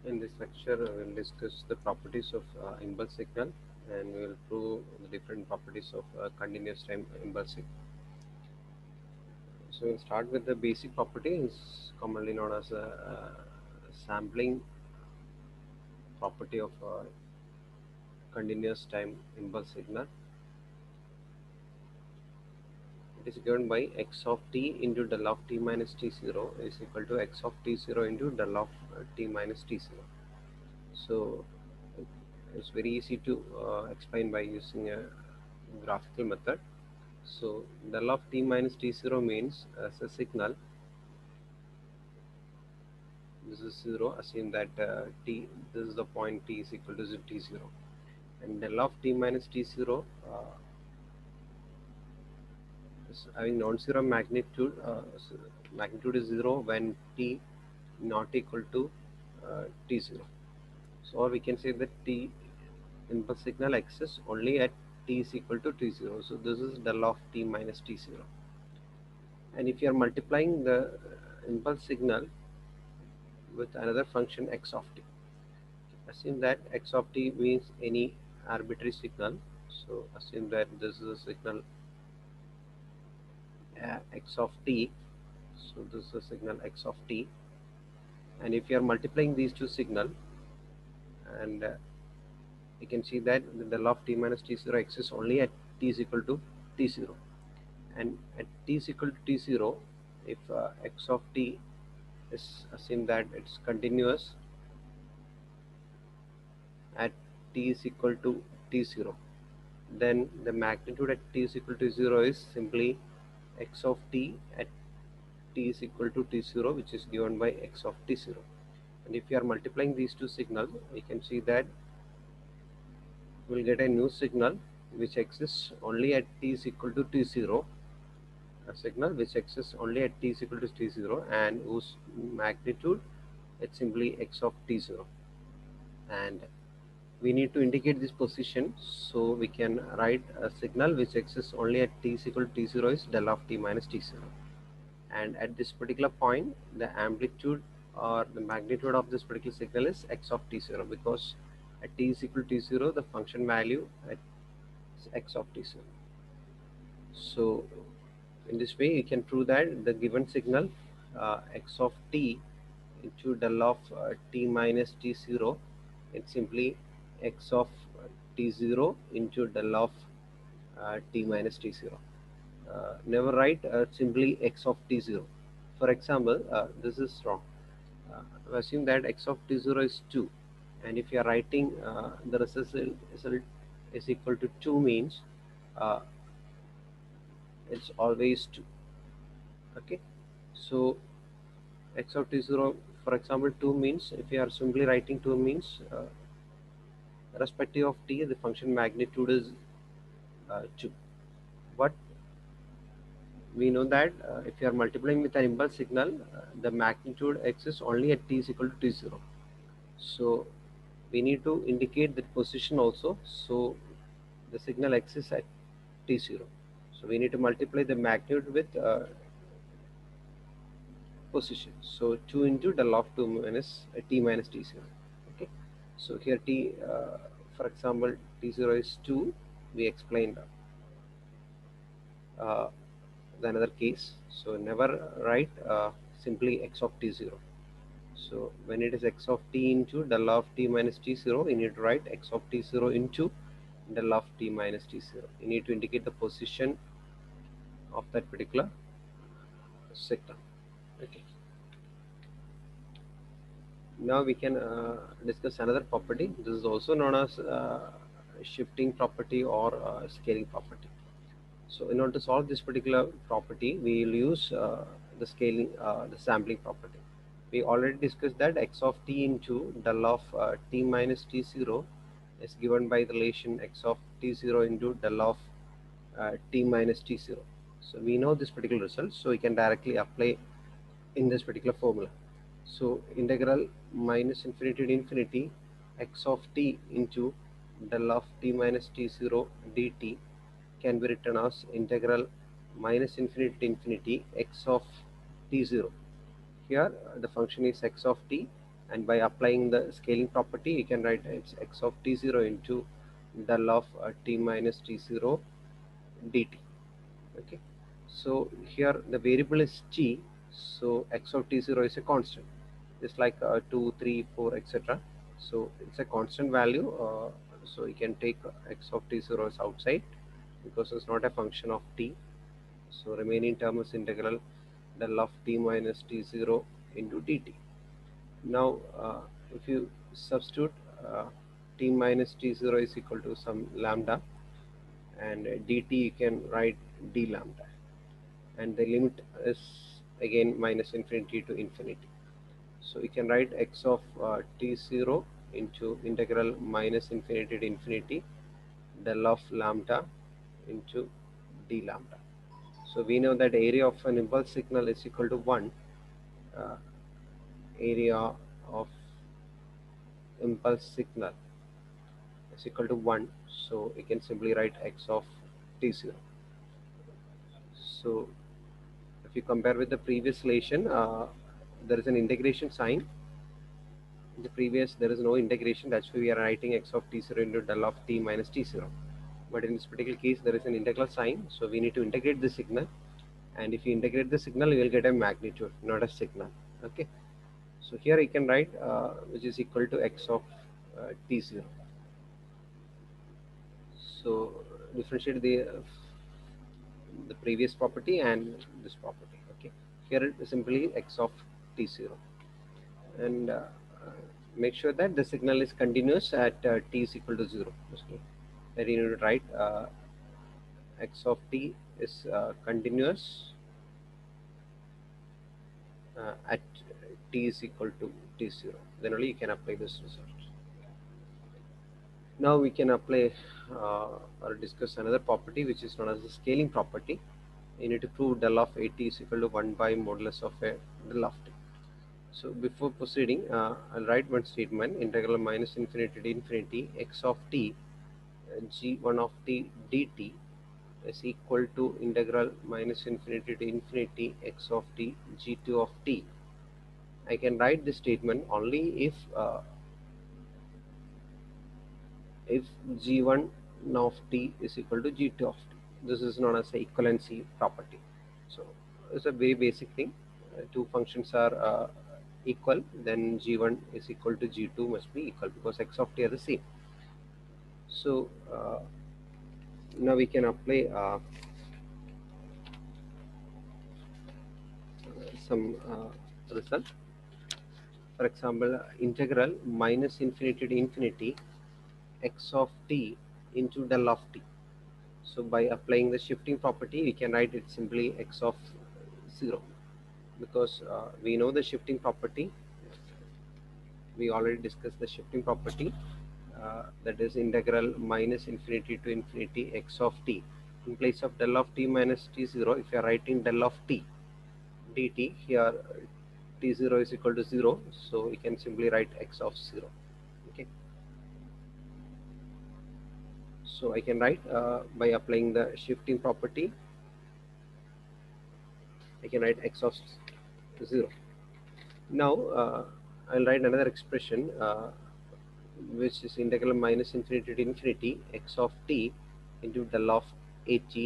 In this lecture, we will discuss the properties of impulse signal, and we will prove the different properties of continuous time impulse signal. So we'll start with the basic property, is commonly known as a sampling property of continuous time impulse signal. It is given by x of t into del of t minus t0 is equal to x of t0 into del of t minus t0. So it's very easy to explain by using a graphical method. So del of t minus t0 means as a signal, this is 0, assume that t, this is the point t is equal to t0, and del of t minus t0 is having non-zero magnitude. So magnitude is 0 when t not equal to t0. So or we can say that t impulse signal exists only at t is equal to t0. So this is del of t minus t0. And if you are multiplying the impulse signal with another function x of t, assume that x of t means any arbitrary signal. So assume that this is a signal x of t. So this is a signal x of t, and if you are multiplying these two signal, and you can see that the del of t minus t0 exists only at t is equal to t0, and at t is equal to t0, if x of t is, assume that it's continuous at t is equal to t0, then the magnitude at t is equal to 0 is simply x of t at t is equal to t0, which is given by x of t0. And if you are multiplying these two signals, we can see that we'll get a new signal which exists only at t is equal to t0, a signal which exists only at t is equal to t0 and whose magnitude is simply x of t0. And we need to indicate this position, so we can write a signal which exists only at t is equal to t0 is del of t minus t0, and at this particular point the amplitude or the magnitude of this particular signal is x of t0, because at t is equal to t0 the function value at x of t0. So in this way you can prove that the given signal x of t into del of t minus t0, it's simply x of t0 into del of t minus t0. Never write simply x of t0. For example, this is wrong. Assume that x of t0 is 2, and if you are writing the result is equal to 2 means uh, it's always 2. Okay, so x of t0, for example, 2 means, if you are simply writing 2 means irrespective of t the function magnitude is 2. But we know that if you are multiplying with an impulse signal, the magnitude exists only at t is equal to t0. So we need to indicate that position also. So the signal exists at t0. So we need to multiply the magnitude with position. So 2 into del of 2 minus t minus t0. Okay. So here t, for example, t0 is 2. We explained uh, the another case. So never write simply x of t0. So when it is x of t into del of t minus t0, you need to write x of t0 into del of t minus t0. You need to indicate the position of that particular sector. Okay. Now we can discuss another property. This is also known as shifting property or scaling property. So in order to solve this particular property, we will use the sampling property. We already discussed that x of t into del of t minus t0 is given by the relation x of t0 into del of t minus t0. So we know this particular result, so we can directly apply in this particular formula. So integral minus infinity to infinity x of t into del of t minus t0 dt can be written as integral minus infinity to infinity x of t0. Here the function is x of t, and by applying the scaling property you can write it's x of t0 into del of t minus t0 dt. Okay, so here the variable is g, so x of t0 is a constant, just like 2 3 4 etc. So it's a constant value, so you can take x of t0 as outside because it's not a function of t. So remaining term is integral del of t minus t0 into dt. Now if you substitute uh, t minus t0 is equal to some lambda, and dt you can write d lambda, and the limit is again minus infinity to infinity. So you can write x of t0 into integral minus infinity to infinity del of lambda into d lambda. So we know that area of an impulse signal is equal to 1, uh, area of impulse signal is equal to 1, so you can simply write x of t0. So if you compare with the previous relation, there is an integration sign. In the previous there is no integration, that's why we are writing x of t0 into del of t minus t0. But in this particular case there is an integral sign, so we need to integrate the signal, and if you integrate the signal you will get a magnitude, not a signal. Okay, so here you can write which is equal to x of t0. So differentiate the previous property and this property. Okay, here it is simply x of t0, and make sure that the signal is continuous at t is equal to 0. Okay, that you need to write x of t is continuous at t is equal to t0, then only you can apply this result. Now we can apply or discuss another property which is known as the scaling property. You need to prove del of at is equal to 1 by modulus of a del of t. So before proceeding, I'll write one statement: integral minus infinity to infinity x of t g1 of t dt is equal to integral minus infinity to infinity x of t g2 of t. I can write this statement only if g1 of t is equal to g2 of t. This is known as the equivalency property. So it's a very basic thing. Two functions are equal, then g1 is equal to g2 must be equal because x of t are the same. So now we can apply some result. For example, integral minus infinity to infinity x of t into del of t. So by applying the shifting property, we can write it simply x of 0, because we know the shifting property. We already discussed the shifting property, that is integral minus infinity to infinity x of t. In place of del of t minus t0, if you are writing del of t dt, here t0 is equal to 0, so we can simply write x of 0. Okay, so I can write by applying the shifting property, I can write x of 0. Now I'll write another expression which is integral minus infinity to infinity x of t into del of at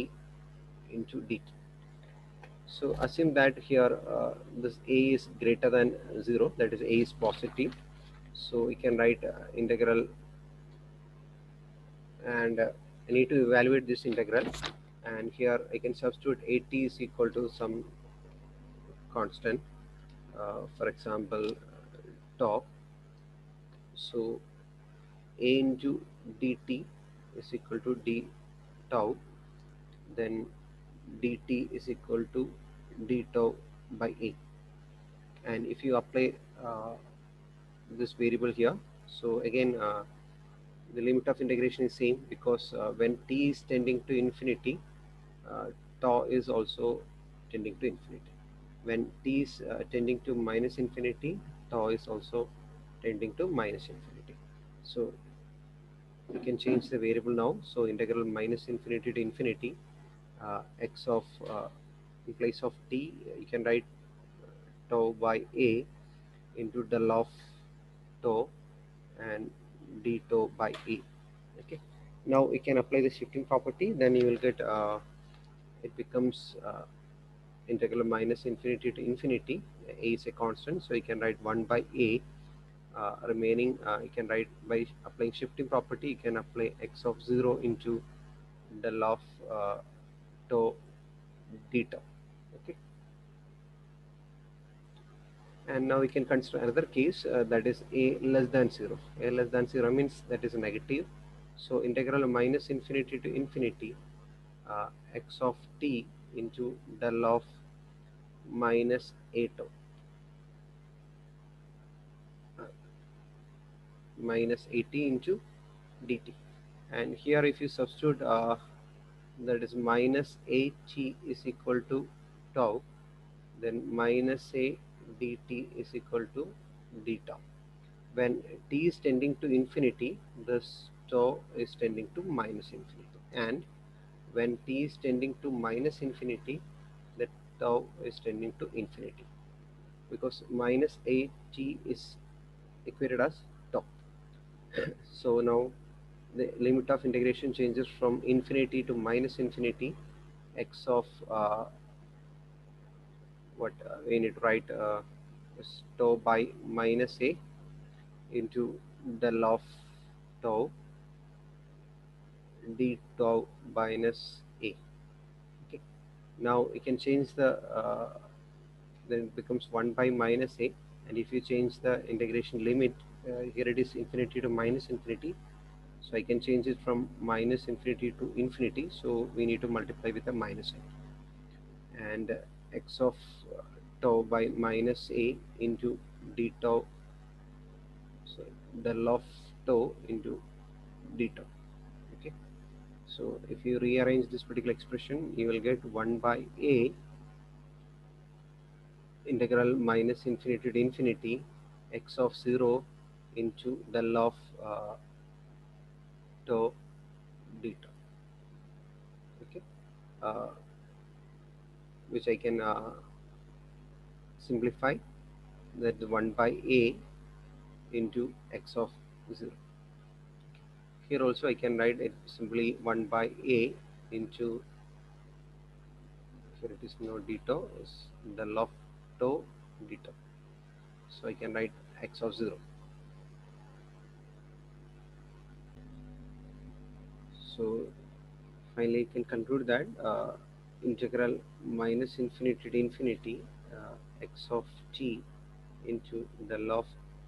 into dt. So assume that here this a is greater than 0, that is a is positive. So we can write integral, and I need to evaluate this integral, and here I can substitute at is equal to some constant, for example tau. So a into dt is equal to d tau, then dt is equal to d tau by a. And if you apply uh, this variable here, so again the limit of integration is same, because when t is tending to infinity, uh, tau is also tending to infinity. When t is tending to minus infinity, tau is also tending to minus infinity. So you can change the variable now. So integral minus infinity to infinity x of in place of t you can write tau by a into del of tau and d tau by a. Okay, now we can apply the shifting property, then you will get it becomes integral minus infinity to infinity. A is a constant, so you can write 1 by a. Remaining, you can write by applying shifting property, you can apply x of 0 into del of tau d tau. Okay, and now we can consider another case, that is a less than 0. A less than 0 means that is a negative, so integral minus infinity to infinity x of t into del of minus a tau uh, minus 80 into dt. And here if you substitute, that is minus a t is equal to tau, then minus a dt is equal to d tau. When t is tending to infinity, this tau is tending to minus infinity, and when t is tending to minus infinity, the tau is tending to infinity, because minus a t is equated as tau. So now the limit of integration changes from infinity to minus infinity. X of what we need to write is tau by minus a into del of tau d tau minus a. Okay, now we can change the then it becomes 1 by minus a, and if you change the integration limit, here it is infinity to minus infinity, so I can change it from minus infinity to infinity, so we need to multiply with a minus sign, and x of tau by minus a into d tau, so del of tau into d tau. Okay, so if you rearrange this particular expression, you will get 1 by a integral minus infinity to infinity x of 0 into del of tau d tau. Okay, uh, which I can simplify, that 1 by a into x of 0. Here also I can write it simply 1 by a into, here it is no d tau, is del of tau d tau. So I can write x of 0. So finally, you can conclude that integral minus infinity to infinity x of t into del of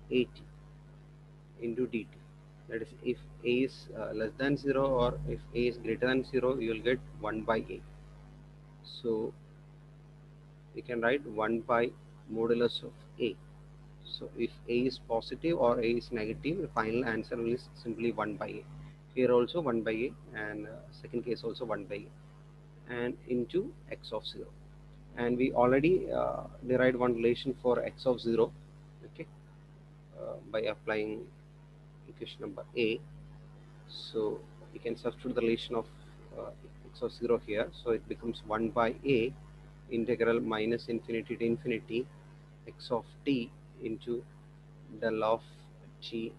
at into dt. That is, if a is less than 0 or if a is greater than 0, you will get 1 by a. So you can write 1 by modulus of a. So if a is positive or a is negative, the final answer is simply 1 by a. Here also 1 by a, and second case also 1 by a, and into x of 0. And we already derived one relation for x of 0. Okay, by applying equation number a. So we can substitute the relation of x of 0 here, so it becomes 1 by a integral minus infinity to infinity x of t into del of t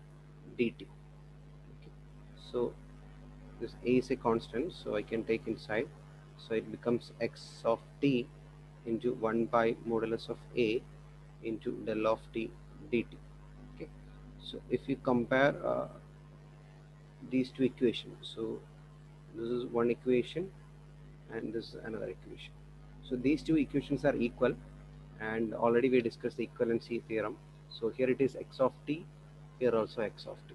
dt. Okay. So this a is a constant, so I can take inside, so it becomes x of t into 1 by modulus of a into del of t dt. Okay, so if you compare these two equations, so this is one equation and this is another equation, so these two equations are equal, and already we discussed the equivalency theorem. So here it is x of t, here also x of t,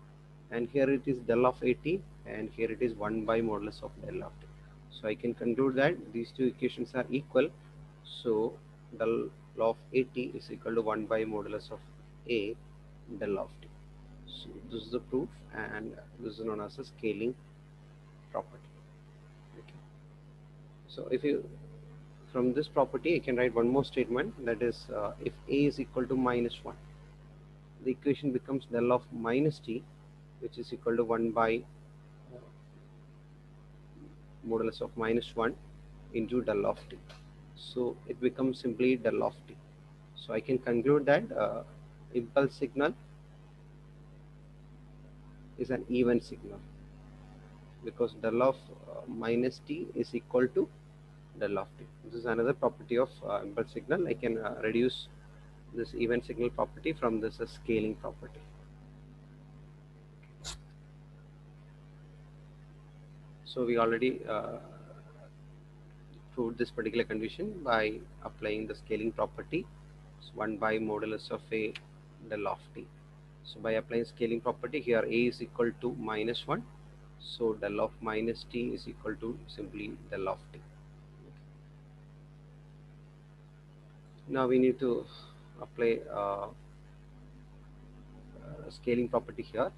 and here it is del of at, and here it is 1 by modulus of del of t. So I can conclude that these two equations are equal, so del of at is equal to 1 by modulus of a del of t. So this is the proof, and this is known as a scaling property. Okay, so if you, from this property I can write one more statement, that is if a is equal to minus 1, the equation becomes del of minus t, which is equal to 1 by modulus of minus 1 into del of t. So it becomes simply del of t. So I can conclude that impulse signal is an even signal, because del of minus t is equal to del of t. This is another property of impulse signal. I can reduce this even signal property from this scaling property. So we already proved this particular condition by applying the scaling property. So 1 by modulus of a del of t. So by applying scaling property here, a is equal to minus 1. So del of minus t is equal to simply del of t. Now we need to apply scaling property here.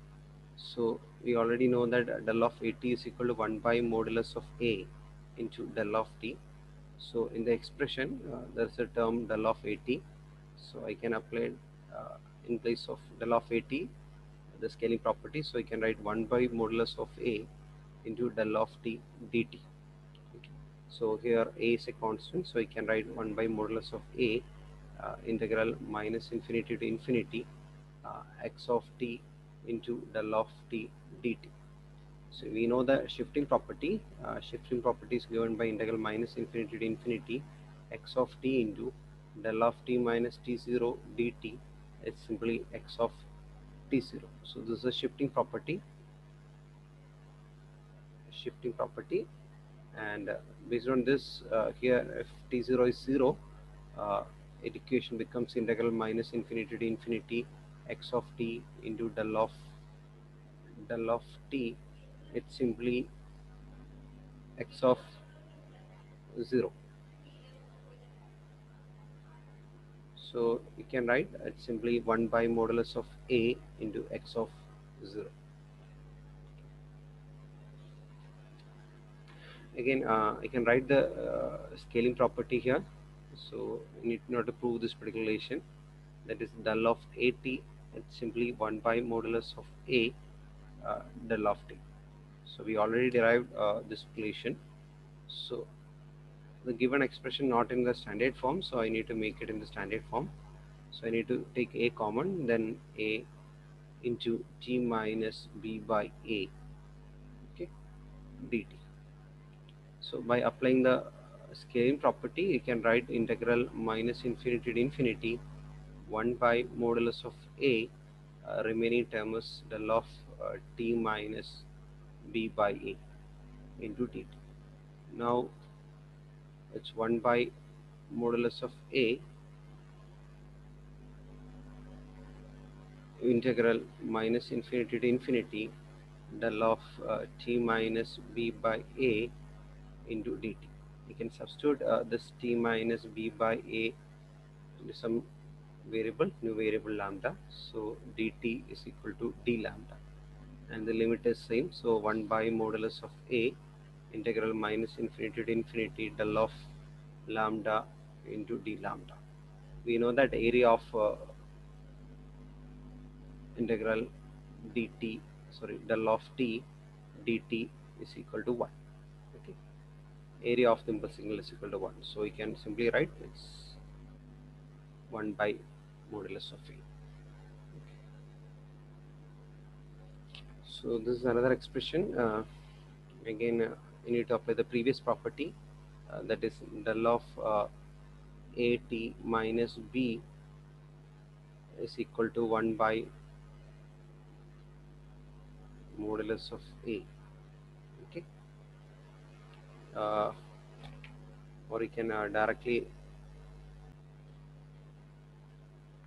So we already know that del of at is equal to 1 by modulus of a into del of t. So in the expression, there's a term del of at. So I can apply in place of del of at the scaling property. So I can write 1 by modulus of a into del of t dt. Okay. So here a is a constant, so I can write 1 by modulus of a integral minus infinity to infinity x of t into del of t dt. So we know the shifting property. Shifting property is given by integral minus infinity to infinity x of t into del of t minus t0 dt. It's simply x of t0. So this is a shifting property. And based on this, here if t0 is 0, uh, equation becomes integral minus infinity to infinity x of t into del of t. It's simply x of 0. So you can write it's simply 1 by modulus of a into x of 0. Again, I can write the scaling property here. So you need not to prove this particular relation, that is del of at. It's simply 1 by modulus of a del of t. So we already derived this relation. So the given expression not in the standard form, so I need to make it in the standard form. So I need to take a common, then a into t minus b by a, okay, dt. So by applying the scaling property, you can write integral minus infinity to infinity 1 by modulus of a, remaining term is del of t minus b by a into dt. Now it's 1 by modulus of a integral minus infinity to infinity del of t minus b by a into dt. You can substitute this t minus b by a into some variable, new variable lambda. So dt is equal to d lambda, and the limit is same. So 1 by modulus of a integral minus infinity to infinity del of lambda into d lambda. We know that area of integral dt, sorry, del of t dt is equal to 1. Okay, area of the impulse signal is equal to 1. So we can simply write it's 1 by modulus of a. So this is another expression. Again, you need to apply the previous property, that is del of at minus b is equal to 1 by modulus of a. Okay, uh, or you can directly,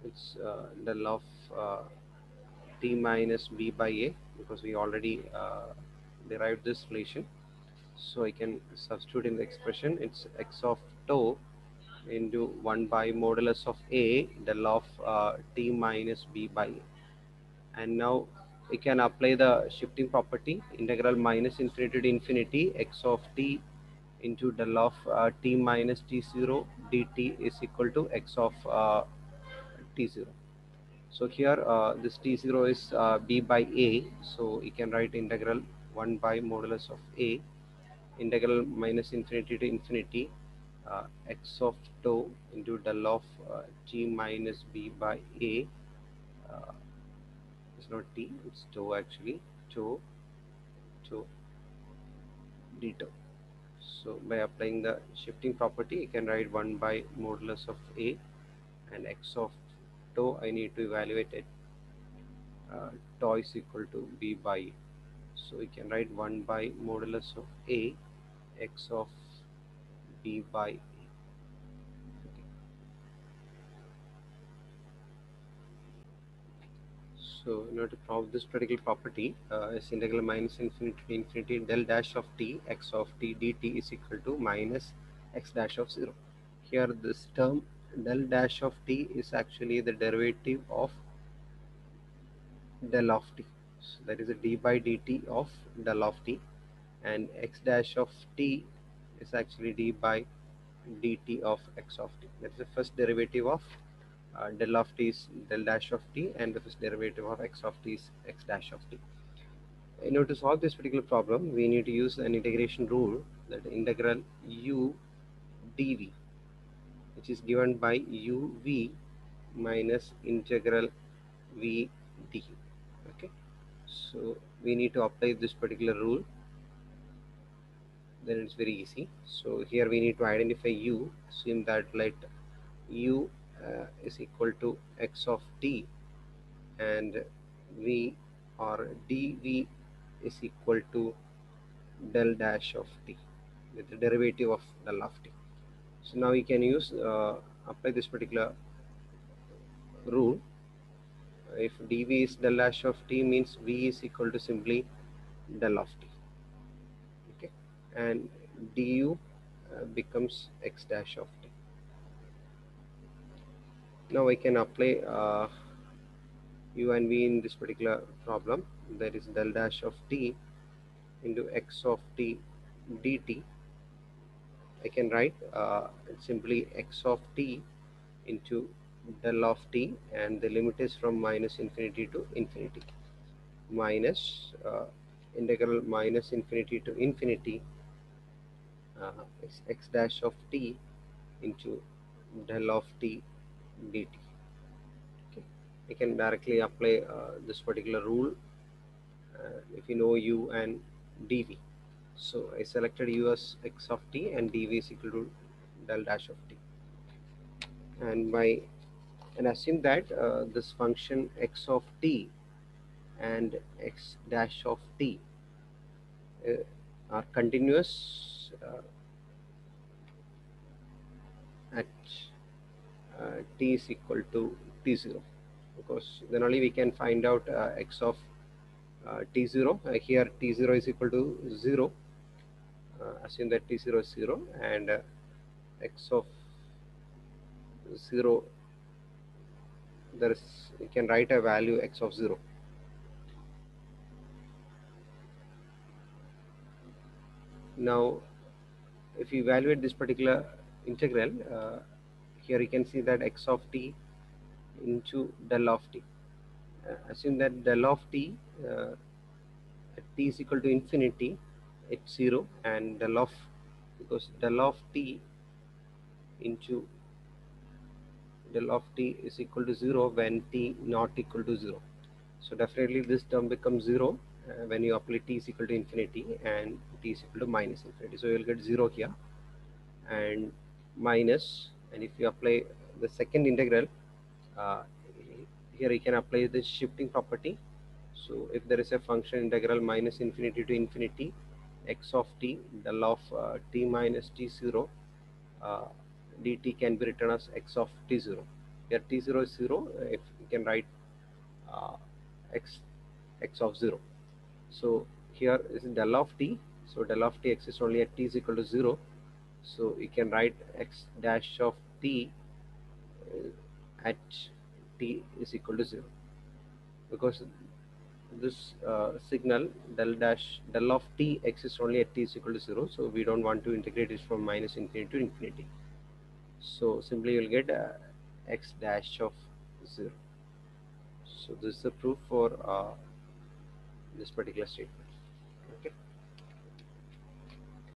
it's del of t minus b by a, because we already derived this relation. So I can substitute in the expression, it's x of tau into 1 by modulus of a del of t minus b by a. And now we can apply the shifting property, integral minus infinity to infinity x of t into del of t minus t0 dt is equal to x of t0. So here this t0 is b by a, so you can write integral 1 by modulus of a integral minus infinity to infinity x of tau into del of t minus b by a. uh, it's not t, it's tau actually, to to d tau. So by applying the shifting property, you can write 1 by modulus of a, and x of tau I need to evaluate it. Tau is equal to b by a. So we can write 1 by modulus of a, x of b by a. Okay. So in order to prove this particular property, is integral minus infinity to infinity del dash of t x of t dt is equal to minus x dash of 0. Here this term del dash of t is actually the derivative of del of t. So that is a d by dt of del of t, and x dash of t is actually d by dt of x of t. That is the first derivative of del of t is del dash of t, and the first derivative of x of t is x dash of t. In order to solve this particular problem, we need to use an integration rule, that integral u dv, which is given by uv minus integral v d. Okay, so we need to apply this particular rule, then it's very easy. So here we need to identify u, assume that let u is equal to x of t, and v or dv is equal to del dash of t, with the derivative of del of t. So now we can use apply this particular rule. If dv is del dash of t, means v is equal to simply del of t. Okay, and du becomes x dash of t. Now I can apply u and v in this particular problem. That is del dash of t into x of t dt. I can write simply x of t into del of t, and the limit is from minus infinity to infinity, minus integral minus infinity to infinity x dash of t into del of t dt. Okay, I can directly apply this particular rule if you know u and dv. So I selected u as x of t and dv is equal to del dash of t, and assume that this function x of t and x dash of t uh, are continuous at t is equal to t0, because then only we can find out x of t0. Here t0 is equal to 0. Assume that t0 is 0, and x of 0, there is, you can write a value x of 0. Now if you evaluate this particular integral, here you can see that x of t into del of t. Assume that del of t at t is equal to infinity, it's 0, and del of, because del of t into del of t is equal to 0 when t not equal to 0. So definitely this term becomes 0 when you apply t is equal to infinity and t is equal to minus infinity. So you will get 0 here, and minus, and if you apply the second integral, uh, here you can apply the shifting property. So if there is a function integral minus infinity to infinity x of t del of t minus t0 uh, dt can be written as x of t0. Here t0 is 0, if you can write uh, x of 0. So here is del of t, so del of t exists only at t is equal to 0. So you can write x dash of t at t is equal to 0, because this signal del of t exists only at t is equal to 0, so we don't want to integrate it from minus infinity to infinity. So simply you'll get x dash of 0. So this is the proof for this particular statement.